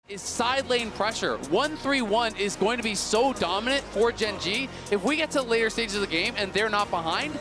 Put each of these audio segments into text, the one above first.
is side lane pressure. 1-3-1 is going to be so dominant for Gen.G. If we get to later stages of the game and they're not behind,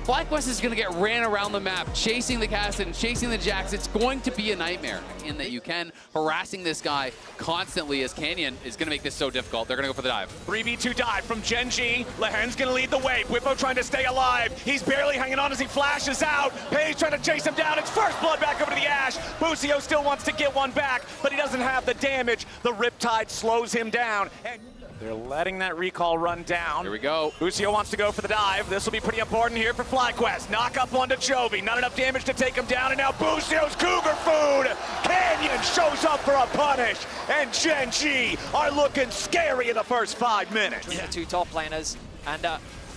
FlyQuest is going to get ran around the map, chasing the Kassadin, chasing the Jax. It's going to be a nightmare in that you can harassing this guy constantly as Canyon is going to make this so difficult. They're going to go for the dive. 3v2 dive from Gen.G. Lehen's going to lead the way. Whippo trying to stay alive. He's barely hanging on as he flashes out. Paige trying to chase him down. It's first blood back over to the Ashe. Busio still wants to get one back, but he doesn't have the damage. The Riptide slows him down. And they're letting that recall run down. Here we go. Busio wants to go for the dive. This will be pretty important here for FlyQuest. Knock up onto Chovy. Not enough damage to take him down, and now Busio's Cougar Food! Canyon shows up for a punish, and Gen.G are looking scary in the first 5 minutes. The two top laners, and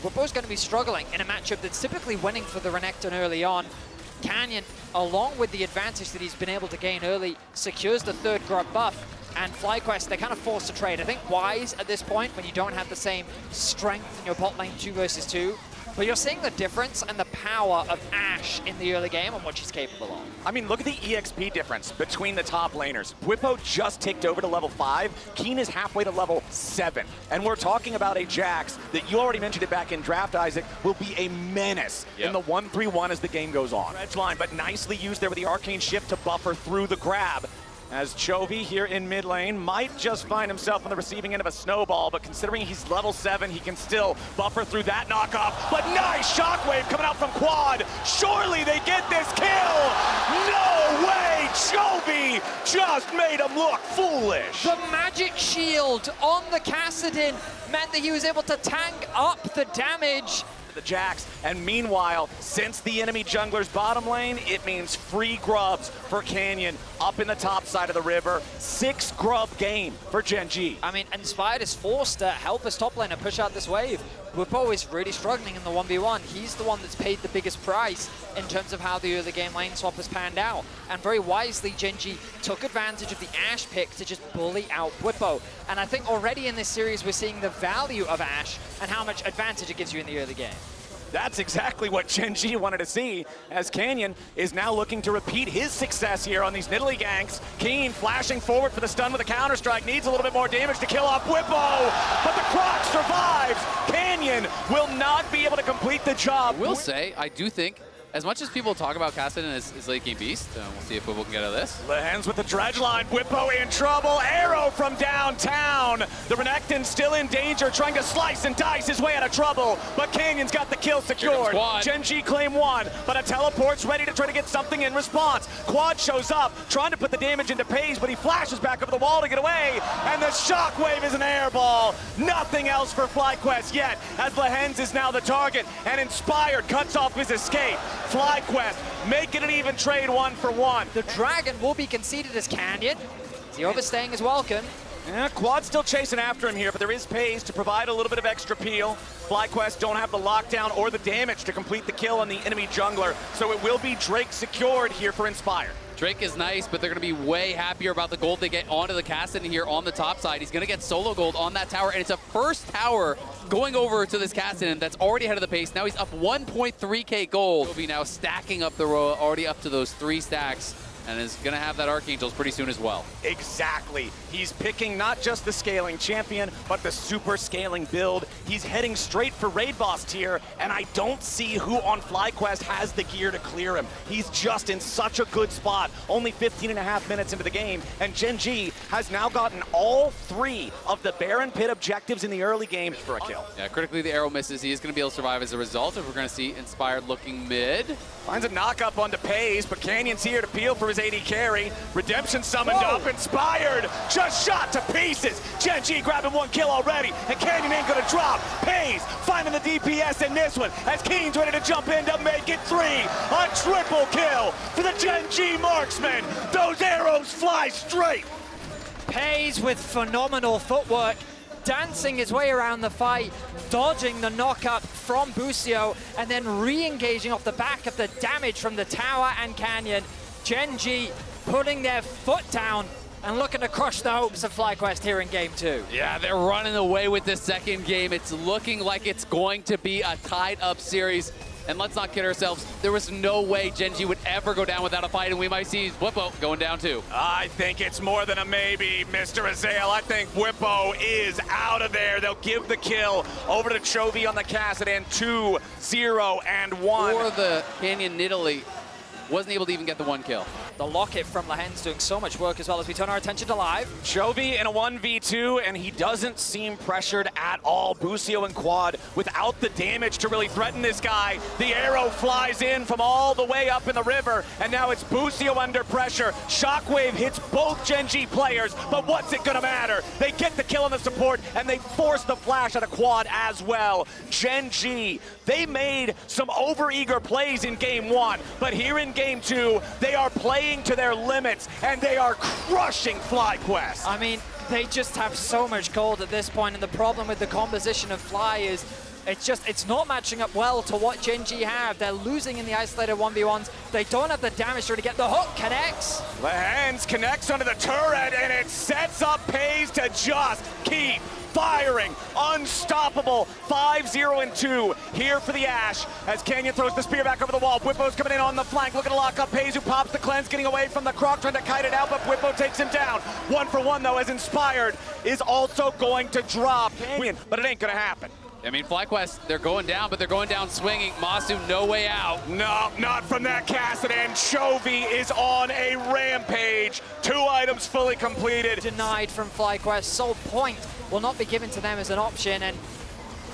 we're both going to be struggling in a matchup that's typically winning for the Renekton early on. Canyon, along with the advantage that he's been able to gain early, secures the third grub buff. And FlyQuest, they're kind of forced to trade. I think wise at this point when you don't have the same strength in your bot lane 2 versus 2. But you're seeing the difference and the power of Ashe in the early game and what she's capable of. I mean, look at the EXP difference between the top laners. Whippo just ticked over to level 5. Keen is halfway to level 7. And we're talking about a Jax that you already mentioned it back in draft, Isaac, will be a menace in the 1-3-1 as the game goes on. Edge line, but nicely used there with the Arcane Shift to buffer through the grab. As Chovy here in mid lane might just find himself on the receiving end of a snowball, but considering he's level 7, he can still buffer through that knockoff. But nice shockwave coming out from Quad. Surely they get this kill. No way, Chovy just made him look foolish. The magic shield on the Kassadin meant that he was able to tank up the damage. The Jax, and meanwhile, since the enemy jungler's bottom lane, it means free grubs for Canyon up in the top side of the river. 6 grub game for Gen.G. I mean, Inspired is forced to help his top laner push out this wave. Whippo is really struggling in the 1v1. He's the one that's paid the biggest price in terms of how the early game lane swap has panned out. And very wisely, Gen.G took advantage of the Ashe pick to just bully out Whippo. And I think already in this series, we're seeing the value of Ashe and how much advantage it gives you in the early game. That's exactly what Gen.G wanted to see, as Canyon is now looking to repeat his success here on these Nidalee ganks. Keen flashing forward for the stun with a counter-strike, needs a little bit more damage to kill off Whippo, but the Croc survives. Canyon will not be able to complete the job. I will say, I do think, as much as people talk about Kassadin as late game beast, we'll see if Whippo can get out of this. Lehen's with the dredge line. Whippo in trouble. Arrow from downtown. The Renekton still in danger, trying to slice and dice his way out of trouble. But Canyon's got the kill secured. Gen.G claim 1, but a teleport's ready to try to get something in response. Quad shows up, trying to put the damage into Paige, but he flashes back over the wall to get away. And the shockwave is an airball. Nothing else for FlyQuest yet, as Lehen's is now the target, and Inspired cuts off his escape. FlyQuest making an even trade 1-for-1. The Dragon will be conceded as Canyon. The overstaying is welcome. Yeah, Quad's still chasing after him here, but there is Paige to provide a little bit of extra peel. FlyQuest don't have the lockdown or the damage to complete the kill on the enemy jungler, so it will be Drake secured here for Inspired. Drake is nice, but they're going to be way happier about the gold they get onto the Kassadin here on the top side. He's going to get solo gold on that tower, and it's a first tower going over to this Kassadin that's already ahead of the pace. Now he's up 1.3k gold. He'll be now stacking up the row, already up to those 3 stacks, and is going to have that Archangels pretty soon as well. Exactly. He's picking not just the scaling champion, but the super scaling build. He's heading straight for raid boss tier, and I don't see who on FlyQuest has the gear to clear him. He's just in such a good spot. Only 15.5 minutes into the game, and Gen.G has now gotten all 3 of the Baron Pit objectives in the early game for a kill. Yeah, critically the arrow misses. He is going to be able to survive as a result, and we're going to see Inspired looking mid. Finds a knock-up onto Paze, but Canyon's here to peel for his AD carry. Redemption summoned up. Inspired just shot to pieces. Gen.G grabbing 1 kill already, and Canyon ain't gonna drop. Paze finding the DPS in this one, as Keen's ready to jump in to make it 3. A triple kill for the Gen.G marksman. Those arrows fly straight. Paze with phenomenal footwork, dancing his way around the fight, dodging the knockup from Busio, and then re-engaging off the back of the damage from the tower and Canyon. Gen.G putting their foot down and looking to crush the hopes of FlyQuest here in game 2. Yeah, they're running away with this second game. It's looking like it's going to be a tied up series. And let's not kid ourselves, there was no way Gen.G would ever go down without a fight, and we might see Whippo going down too. I think it's more than a maybe, Mr. Azael. I think Whippo is out of there. They'll give the kill over to Chovy on the Kassadin, 2-0 and 1. Or the Canyon Nidalee wasn't able to even get the one kill. The locket from Lahen's doing so much work as well as we turn our attention to live. Chovy in a 1v2, and he doesn't seem pressured at all. Busio and Quad without the damage to really threaten this guy. The arrow flies in from all the way up in the river, and now it's Busio under pressure. Shockwave hits both Gen.G players, but what's it gonna matter? They get the kill on the support, and they force the flash out of Quad as well. Gen.G, they made some overeager plays in game 1, but here in game 2, they are playing to their limits, and they are crushing FlyQuest. I mean, they just have so much gold at this point, and the problem with the composition of Fly is it's not matching up well to what Gen.G have. They're losing in the isolated 1v1s. They don't have the damage to get the hook. Connects. Lahen's connects onto the turret, and it sets up Pays to just keep firing. Unstoppable. 5-0 and 2 here for the Ash as Canyon throws the spear back over the wall. Whippo's coming in on the flank, looking to lock up Pays, who pops the cleanse, getting away from the Croc, trying to kite it out, but Whippo takes him down. 1-for-1 though, as Inspired is also going to drop Canyon, but it ain't gonna happen. I mean, FlyQuest, they're going down, but they're going down swinging. Masu, no way out. No, not from that Kassadin. Chovy is on a rampage. 2 items fully completed. Denied from FlyQuest. Soul Point will not be given to them as an option, and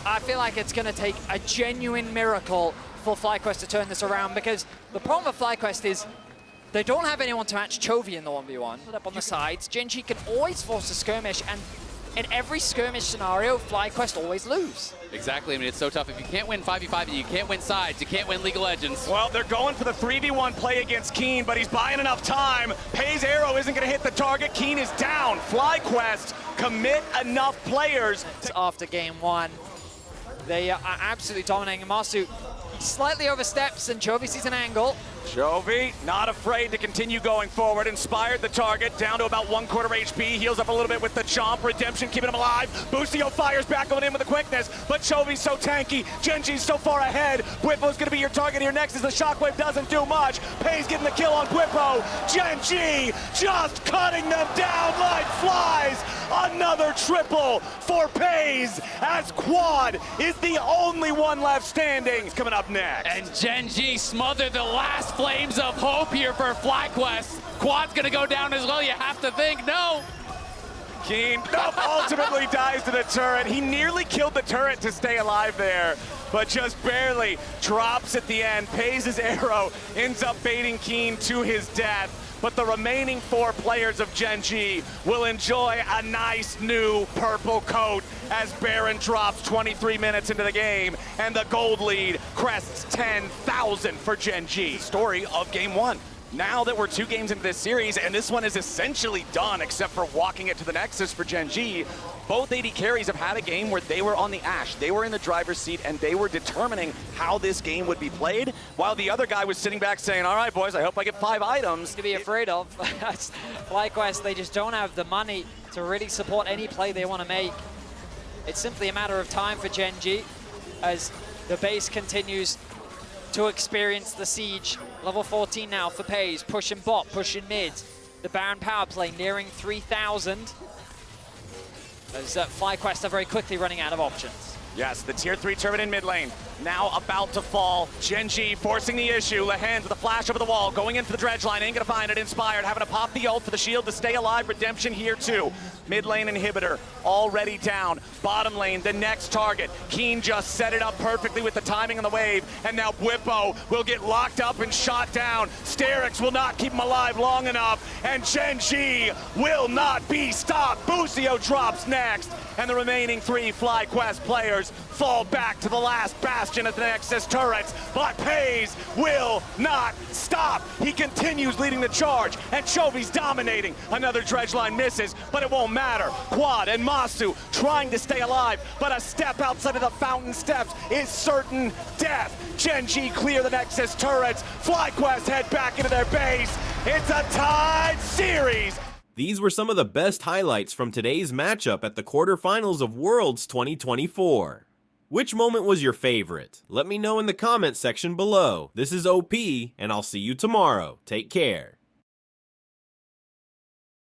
I feel like it's going to take a genuine miracle for FlyQuest to turn this around, because the problem with FlyQuest is they don't have anyone to match Chovy in the 1v1. Up on the sides, Gen.G can always force a skirmish, and in every skirmish scenario, FlyQuest always lose. Exactly. I mean, it's so tough. If you can't win 5v5 and you can't win sides, you can't win League of Legends. Well, they're going for the 3v1 play against Keen, but he's buying enough time. Pays arrow isn't going to hit the target. Keen is down. FlyQuest commit enough players. After game 1, they are absolutely dominating. Masu slightly oversteps, and Chovy sees an angle. Chovy not afraid to continue going forward. Inspired the target down to about 1/4 HP. Heals up a little bit with the chomp. Redemption keeping him alive. Busio fires back going in with the quickness, but Chovy's so tanky. Gen.G's so far ahead. Whippo's gonna be your target here next as the Shockwave doesn't do much. Pays getting the kill on Whippo. Gen.G just cutting them down like flies. Another triple for Pays as Quad is the only one left standing. Coming up next. And Gen.G smothered the last flames of hope here for FlyQuest. Quad's gonna go down as well, you have to think. No. Keen ultimately dies to the turret. He nearly killed the turret to stay alive there, but just barely drops at the end. Pays his arrow, ends up baiting Keen to his death. But the remaining 4 players of Gen.G will enjoy a nice new purple coat as Baron drops 23 minutes into the game, and the gold lead crests 10,000 for Gen.G. Story of game 1. Now that we're 2 games into this series, and this one is essentially done except for walking it to the Nexus for Gen.G, both AD carries have had a game where they were on the Ash, they were in the driver's seat, and they were determining how this game would be played, while the other guy was sitting back saying, all right, boys, I hope I get 5 items. To be afraid of. FlyQuest, they just don't have the money to really support any play they want to make. It's simply a matter of time for Gen.G as the base continues to experience the siege. Level 14 now for Pays, pushing bot, pushing mid. The Baron power play nearing 3,000. As FlyQuest are very quickly running out of options. Yes, the tier 3 turret in mid lane, now about to fall. Gen.G forcing the issue. Lahen's with a flash over the wall, going in for the dredge line, ain't gonna find it. Inspired, having to pop the ult for the shield to stay alive. Redemption here too. Mid lane inhibitor already down. Bottom lane, the next target. Keen just set it up perfectly with the timing on the wave, and now Whippo will get locked up and shot down. Sterix will not keep him alive long enough, and Gen.G will not be stopped. Busio drops next, and the remaining 3 FlyQuest players fall back to the last bastion of the Nexus turrets, but Pays will not stop. He continues leading the charge, and Chovy's dominating. Another dredge line misses, but it won't matter. Quad and Masu trying to stay alive, but a step outside of the fountain steps is certain death. Gen.G clear the Nexus turrets. FlyQuest head back into their base. It's a tied series. These were some of the best highlights from today's matchup at the quarterfinals of Worlds 2024. Which moment was your favorite? Let me know in the comments section below. This is OP, and I'll see you tomorrow. Take care.